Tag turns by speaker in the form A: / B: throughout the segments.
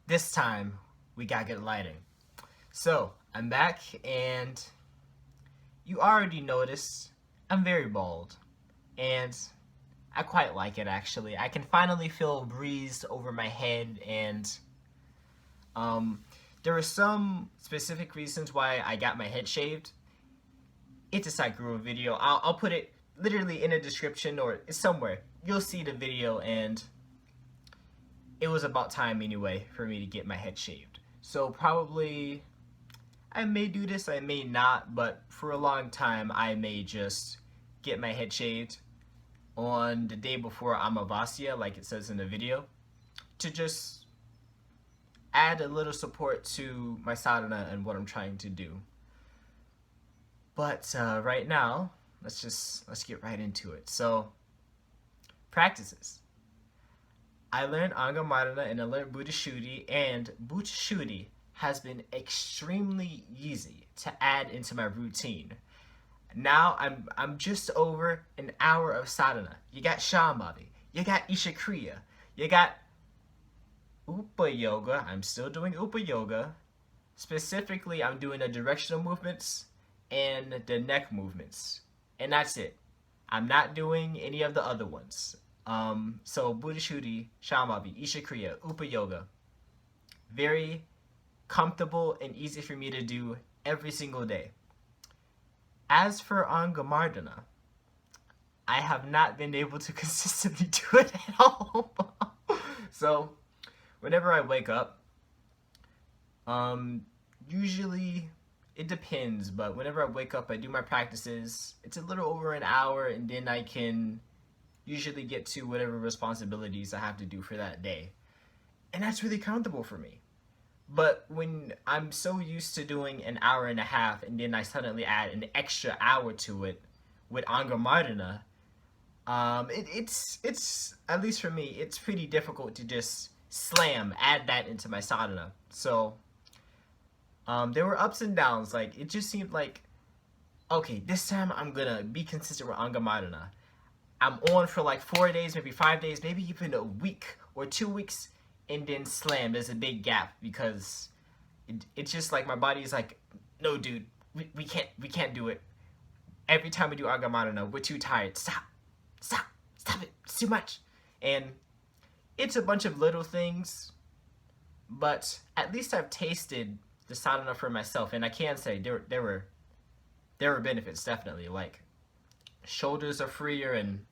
A: this time we got good lighting. So I'm back, and you already noticed I'm very bald, and I quite like it actually. I can finally feel a breeze over my head, and um, there are some specific reasons why I got my head shaved. It's a Sakura video. I'll put it literally in a description or somewhere. You'll see the video, and it was about time anyway for me to get my head shaved. So probably I may do this, I may not, but for a long time I may just get my head shaved on the day before Amavasya, like it says in the video, to just add a little support to my sadhana and what I'm trying to do. But right now, let's get right into it. So, practices. I learned angamardana and I learned Bhuta Shuddhi, and Bhuta Shuddhi has been extremely easy to add into my routine. Now I'm just over an hour of sadhana. You got Shamati, you got Isha Kriya, you got Upa Yoga. I'm still doing Upa Yoga. Specifically, I'm doing the directional movements and the neck movements. And that's it. I'm not doing any of the other ones. So Bhuta Shuddhi, Shamati, Isha Kriya, Upa Yoga. Very comfortable and easy for me to do every single day. As for angamardana, I have not been able to consistently do it at all. So, whenever I wake up, usually it depends, but whenever I wake up, I do my practices. It's a little over an hour, and then I can usually get to whatever responsibilities I have to do for that day. And that's really comfortable for me. But when I'm so used to doing an hour and a half, and then I suddenly add an extra hour to it with angamardana, it's at least for me, it's pretty difficult to just add that into my sadhana. So there were ups and downs. Like, it just seemed like, okay, this time I'm gonna be consistent with angamardana. I'm on for like 4 days, maybe 5 days, maybe even a week or 2 weeks, and then slam. There's a big gap because it's just like my body's like, no, dude, we can't do it. Every time we do angamardana, we're too tired. Stop it. It's too much. And it's a bunch of little things, but at least I've tasted the sadhana for myself, and I can say there were benefits, definitely. Like, shoulders are freer, and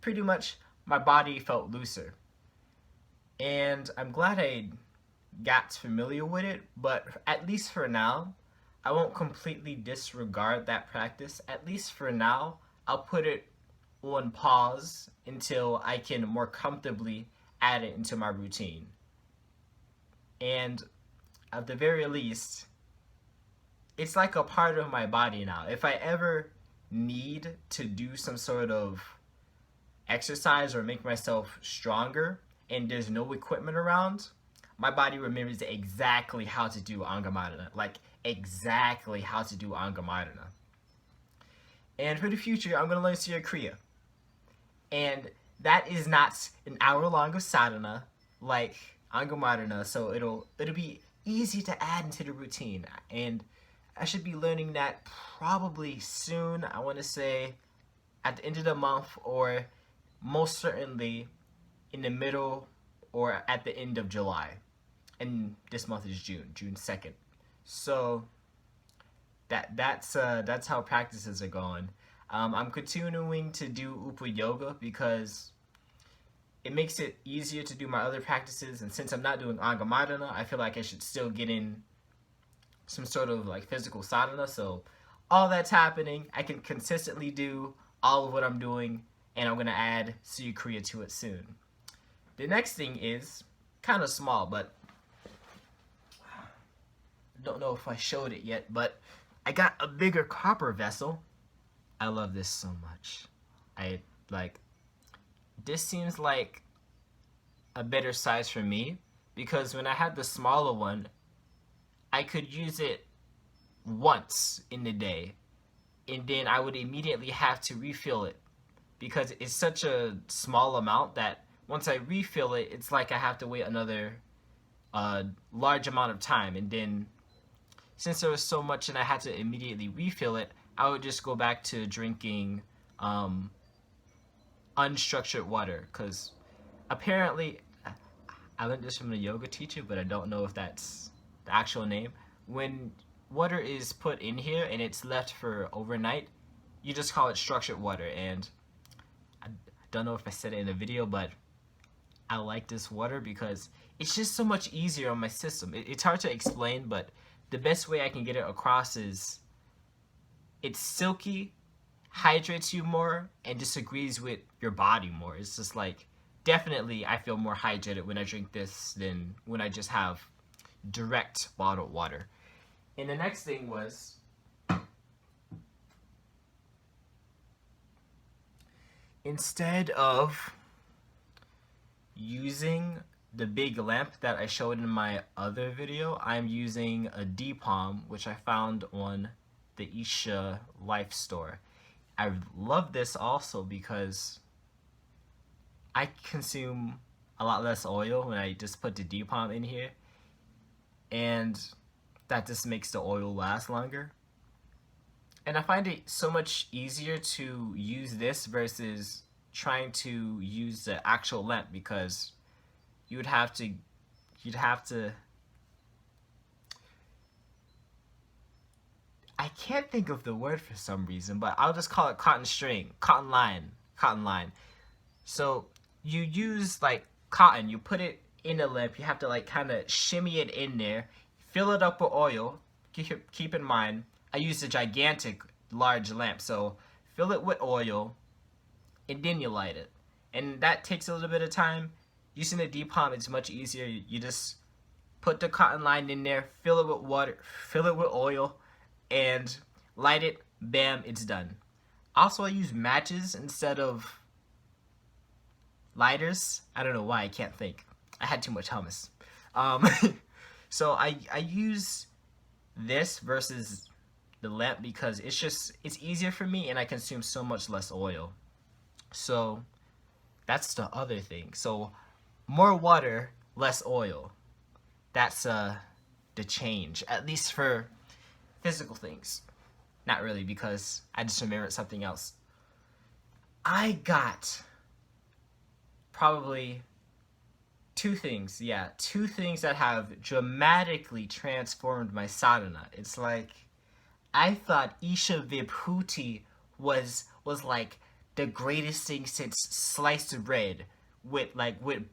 A: pretty much my body felt looser. And I'm glad I got familiar with it, but at least for now, I won't completely disregard that practice. At least for now, I'll put it on pause until I can more comfortably add it into my routine. And at the very least, it's like a part of my body now. If I ever need to do some sort of exercise or make myself stronger and there's no equipment around, my body remembers exactly how to do angamardana. Like, exactly how to do angamardana. And for the future, I'm going to learn Surya Kriya. And that is not an hour long of sadhana like angamardana, so it'll be easy to add into the routine. And I should be learning that probably soon. I want to say at the end of the month, or most certainly in the middle or at the end of July. And this month is June 2nd. So that's how practices are going. I'm continuing to do Upa Yoga because it makes it easier to do my other practices, and since I'm not doing angamardana, I feel like I should still get in some sort of like physical sadhana. So all that's happening, I can consistently do all of what I'm doing, and I'm gonna add Surya Kriya to it soon. The next thing is kind of small, but I don't know if I showed it yet, but I got a bigger copper vessel. I love this so much. This seems like a better size for me, because when I had the smaller one, I could use it once in the day, and then I would immediately have to refill it because it's such a small amount that once I refill it, it's like I have to wait another a large amount of time, and then since there was so much and I had to immediately refill it, I would just go back to drinking unstructured water, because apparently I learned this from a yoga teacher, but I don't know if that's the actual name. When water is put in here and it's left for overnight, you just call it structured water. And I don't know if I said it in the video, but I like this water because it's just so much easier on my system. It's hard to explain, but the best way I can get it across is it's silky, hydrates you more, and just agrees with your body more. It's just like, definitely I feel more hydrated when I drink this than when I just have direct bottled water. And the next thing was, instead of using the big lamp that I showed in my other video, I'm using a D-palm, which I found on the Isha Life store. I love this also because I consume a lot less oil when I just put the D-palm in here, and that just makes the oil last longer. And I find it so much easier to use this versus trying to use the actual lamp, because you'd have to I can't think of the word for some reason, but I'll just call it cotton line. So you use like cotton, you put it in a lamp, you have to like kind of shimmy it in there, fill it up with oil. Keep in mind, I used a gigantic large lamp, so fill it with oil and then you light it. And that takes a little bit of time. Using the D-palm, it's much easier. You just put the cotton line in there, fill it with water, fill it with oil, and light it. Bam, it's done. Also, I use matches instead of lighters. I don't know why, I can't think. I had too much hummus. So I use this versus the lamp because it's easier for me and I consume so much less oil. So that's the other thing. So more water, less oil. That's the change, at least for physical things. Not really, because I just remembered something else. I got probably two things that have dramatically transformed my sadhana. It's like, I thought Isha Vibhuti was like the greatest thing since sliced bread with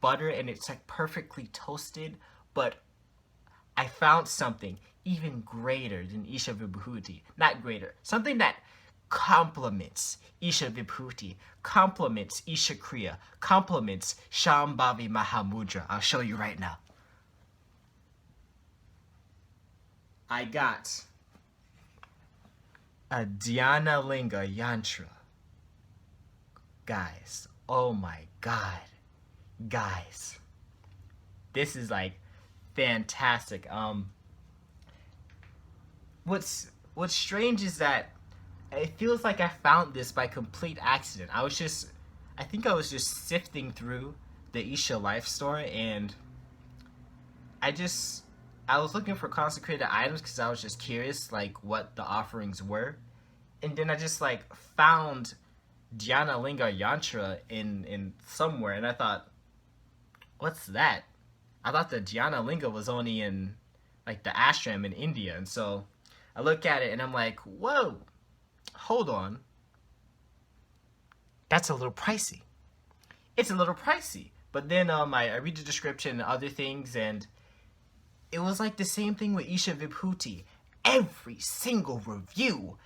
A: butter, and it's like perfectly toasted, but I found something even greater than Isha Vibhuti. Not greater, something that complements Isha Vibhuti, complements Isha Kriya, complements Shambhavi Mahamudra. I'll show you right now. I got a dhyanalinga yantra. Guys, oh my god. Guys, this is like fantastic. What's strange is that it feels like I found this by complete accident. I think I was just sifting through the Isha Life store, and I was looking for consecrated items because I was just curious like what the offerings were, and then I just like found Dhyanalinga Yantra in somewhere, and I thought, what's that? I thought the Dhyanalinga was only in like the ashram in India, and so I look at it and I'm like, whoa, hold on, that's a little pricey. It's a little pricey. But then I read the description and other things, and it was like the same thing with Isha Vibhuti. Every single review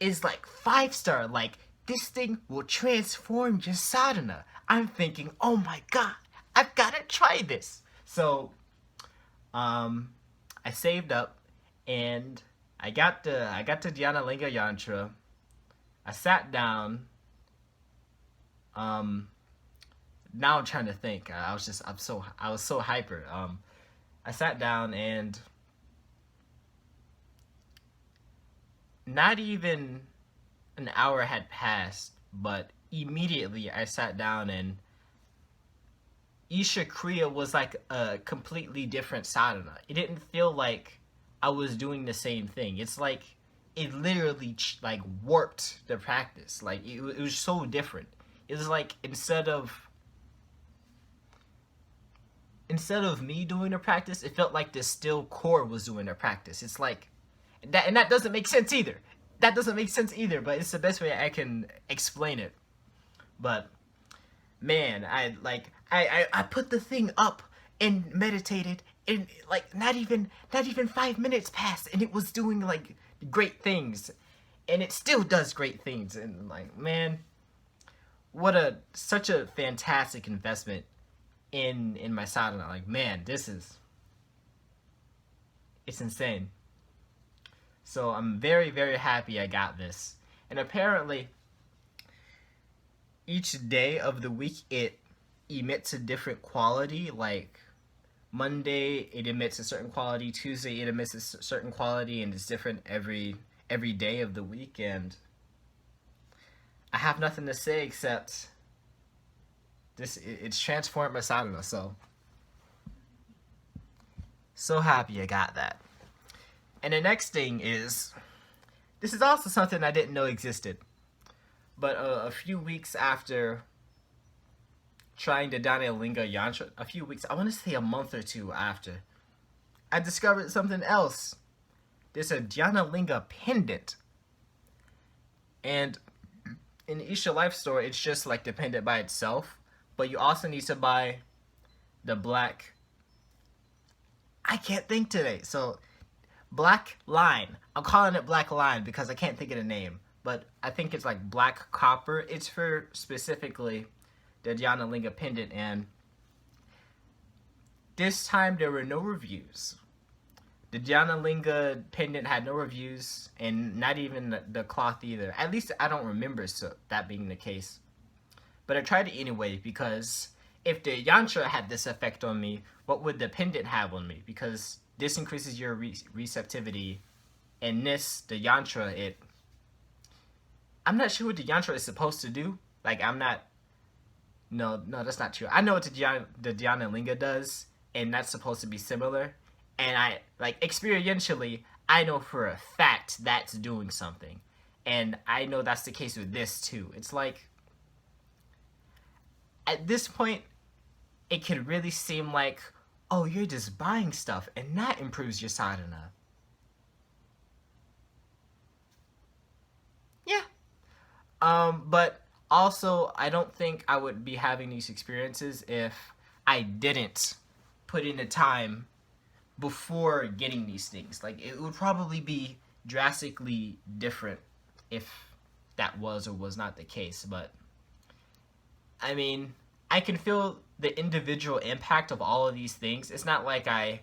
A: is like 5-star, like, this thing will transform your sadhana. I'm thinking, oh my god, I've got to try this. So I saved up and I got the Dhyanalinga Yantra. I sat down. Now I'm trying to think. I was so hyper. I sat down and not even an hour had passed, but immediately I sat down and Isha Kriya was like a completely different sadhana. It didn't feel like I was doing the same thing. It's like it literally like warped the practice. Like it was so different. It was like instead of me doing the practice, it felt like the still core was doing the practice. It's like that, and that doesn't make sense either. That doesn't make sense either. But it's the best way I can explain it. But man, I put the thing up and meditated, and like not even 5 minutes passed, and it was doing like great things, and it still does great things. And like, man, what a such a fantastic investment in my sadhana. Like, man, it's insane. So I'm very, very happy I got this. And apparently each day of the week it emits a different quality. Like Monday it emits a certain quality, Tuesday it emits a certain quality, and it's different every day of the week. And I have nothing to say except it's transformed my sadhana. So happy I got that. And the next thing is, this is also something I didn't know existed. But a few weeks after trying the dhyanalinga yantra, a few weeks, I want to say a month or two after, I discovered something else. There's a dhyanalinga pendant. And in the Isha Life store, it's just like the pendant by itself. But you also need to buy the black, I can't think today. So black line. I'm calling it black line because I can't think of the name. But I think it's like black copper. It's for specifically the dhyanalinga pendant. And this time there were no reviews. The dhyanalinga pendant had no reviews, and not even the cloth either. At least I don't remember that being the case. But I tried it anyway, because if the yantra had this effect on me, what would the pendant have on me? Because this increases your receptivity, and this, the yantra, I'm not sure what the yantra is supposed to do. Like, no, that's not true. I know what the dhyanalinga does, and that's supposed to be similar. And experientially, I know for a fact that's doing something. And I know that's the case with this too. It's like, at this point, it could really seem like, oh, you're just buying stuff, and that improves your sadhana. Yeah. But also, I don't think I would be having these experiences if I didn't put in the time before getting these things. Like, it would probably be drastically different if that was or was not the case. But I mean, I can feel the individual impact of all of these things. It's not like I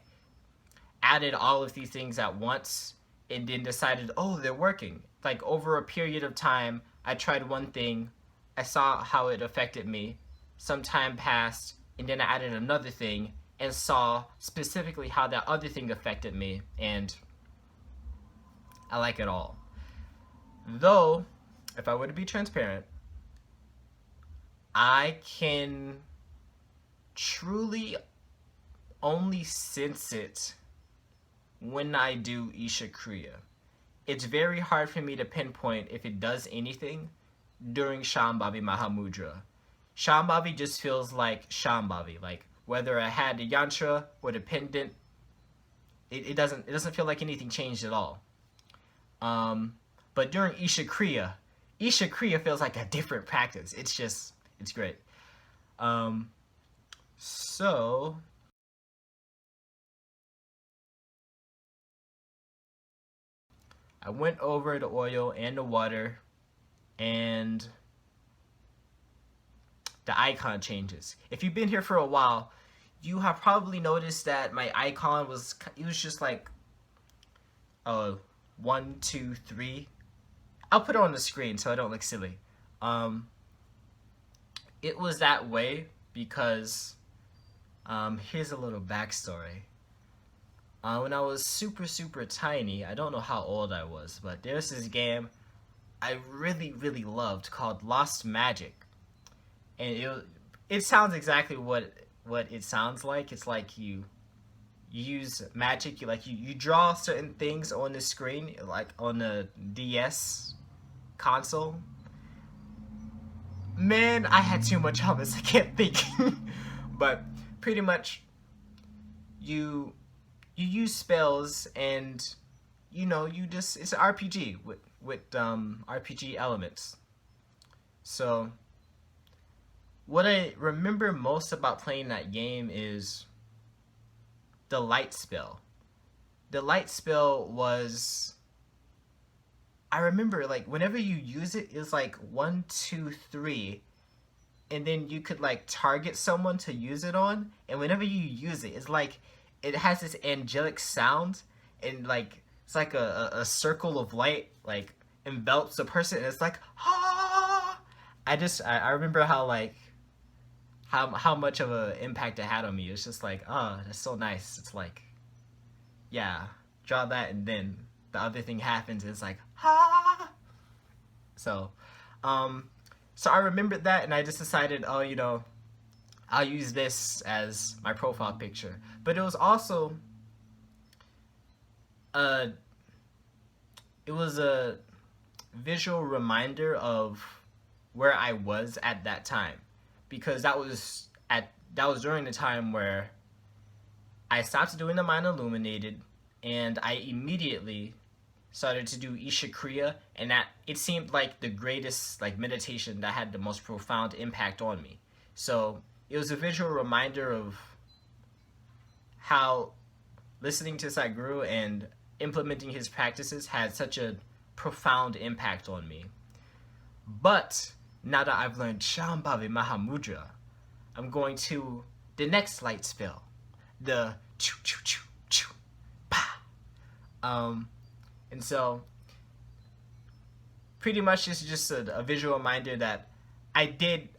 A: added all of these things at once and then decided, oh, they're working. Like, over a period of time, I tried one thing, I saw how it affected me, some time passed, and then I added another thing and saw specifically how that other thing affected me, and I like it all. Though, if I were to be transparent, I can truly only sense it when I do Isha Kriya. It's very hard for me to pinpoint if it does anything during Shambhavi Mahamudra. Shambhavi just feels like Shambhavi. Like, whether I had the yantra or the pendant, it doesn't feel like anything changed at all. But during Isha Kriya feels like a different practice. It's great. So I went over the oil and the water, and the icon changes. If you've been here for a while, you have probably noticed that my icon was just like 1, 2, 3. I'll put it on the screen so I don't look silly. It was that way because here's a little backstory. When I was super, super tiny, I don't know how old I was, but there's this game I really, really loved called Lost Magic. And it sounds exactly what what it sounds like. It's like you use magic. You draw certain things on the screen, like on the DS console. Man, I had too much hummus. I can't think. But pretty much, you you use spells, and you just, it's an RPG with RPG elements. So what I remember most about playing that game is the light spell. The light spell was, I remember, like, whenever you use it, it's like one, two, three, and then you could like target someone to use it on, and whenever you use it, it's like it has this angelic sound, and like it's like a circle of light like envelops a person, and it's like, ah. I remember how like how much of an impact it had on me. It's just like, oh, that's so nice. It's like, yeah, draw that, and then the other thing happens, and it's like, ah. So, um, so I remembered that, and I just decided, oh, I'll use this as my profile picture. But it was also, uh, it was a visual reminder of where I was at that time, because that was during the time where I stopped doing the mind illuminated, and I immediately started to do Isha Kriya, and that it seemed like the greatest like meditation that had the most profound impact on me. So it was a visual reminder of how listening to Sadhguru and implementing his practices had such a profound impact on me. But now that I've learned Shambhavi Mahamudra, I'm going to the next light spell, the choo choo choo choo pa. And so pretty much it's just a visual reminder that I did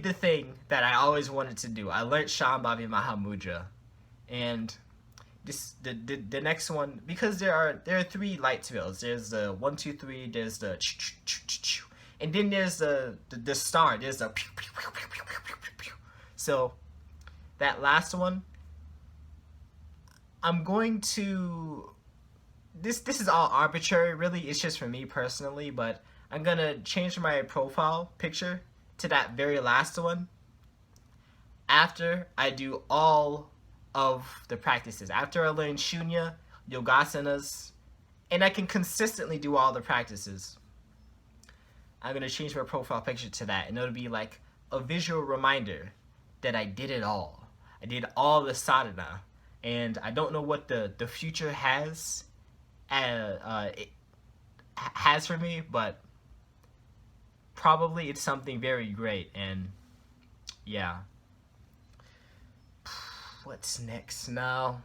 A: the thing that I always wanted to do. I learned Shambhavi Mahamudra, and the next one, because there are three light spells. There's the 1 2 3. There's the and then there's the star. There's the so that last one, I'm going to, this is all arbitrary, really. It's just for me personally, but I'm gonna change my profile picture to that very last one after I do all of the practices. After I learn Shunya, Yogasanas, and I can consistently do all the practices, I'm gonna change my profile picture to that, and it'll be like a visual reminder that I did it all. I did all the sadhana, and I don't know what the future it has for me, but probably it's something very great. And yeah, what's next now?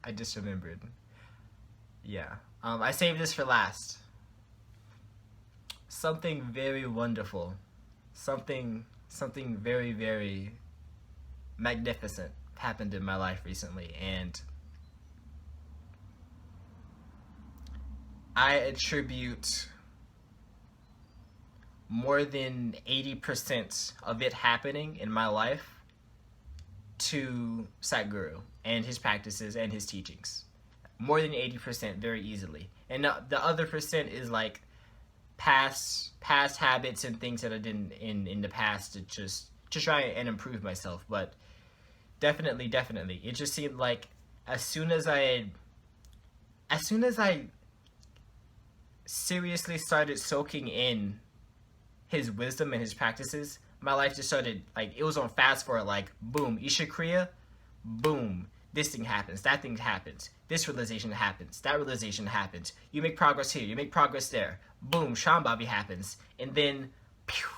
A: I just remembered. Yeah, I saved this for last. Something very wonderful, something very, very magnificent happened in my life recently, and I attribute more than 80% of it happening in my life to Sadhguru and his practices and his teachings. More than 80%, very easily. And the other percent is like past habits and things that I did in the past to try and improve myself. But definitely, it just seemed like as soon as I seriously started soaking in his wisdom and his practices, my life just started, like, it was on fast forward. Like, boom, Isha Kriya, boom, this thing happens, that thing happens, this realization happens, that realization happens, you make progress here, you make progress there, boom, Shambhavi happens, and then pew,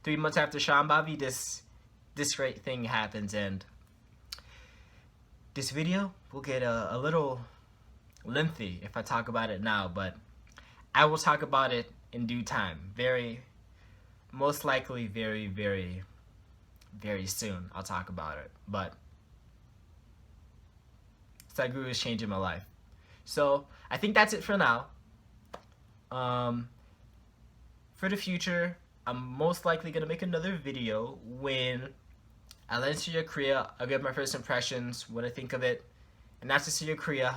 A: 3 months after Shambhavi, this great thing happens. And this video will get a little lengthy if I talk about it now, but I will talk about it in due time. Most likely very, very, very soon I'll talk about it. But Sadhguru is changing my life. So I think that's it for now. for the future, I'm most likely going to make another video when I learn Surya Kriya. I'll give my first impressions, what I think of it. And after Surya Kriya,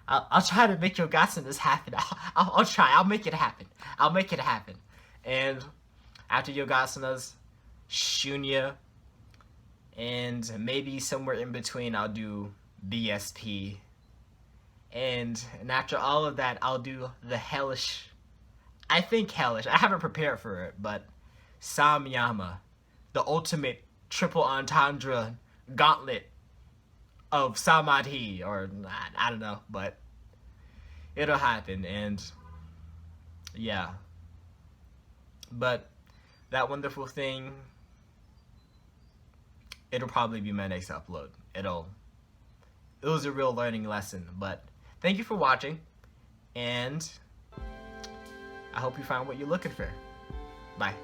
A: I'll try to make Yogasanas happen. I'll try. I'll make it happen. I'll make it happen. And after Yogasanas, Shunya, and maybe somewhere in between I'll do BSP. And after all of that, I'll do the hellish, I think hellish, I haven't prepared for it, but Samyama, the ultimate triple entendre gauntlet of Samadhi, or I don't know, but it'll happen. And yeah, but that wonderful thing, it'll probably be my next upload. It was a real learning lesson. But thank you for watching, and I hope you found what you're looking for. Bye.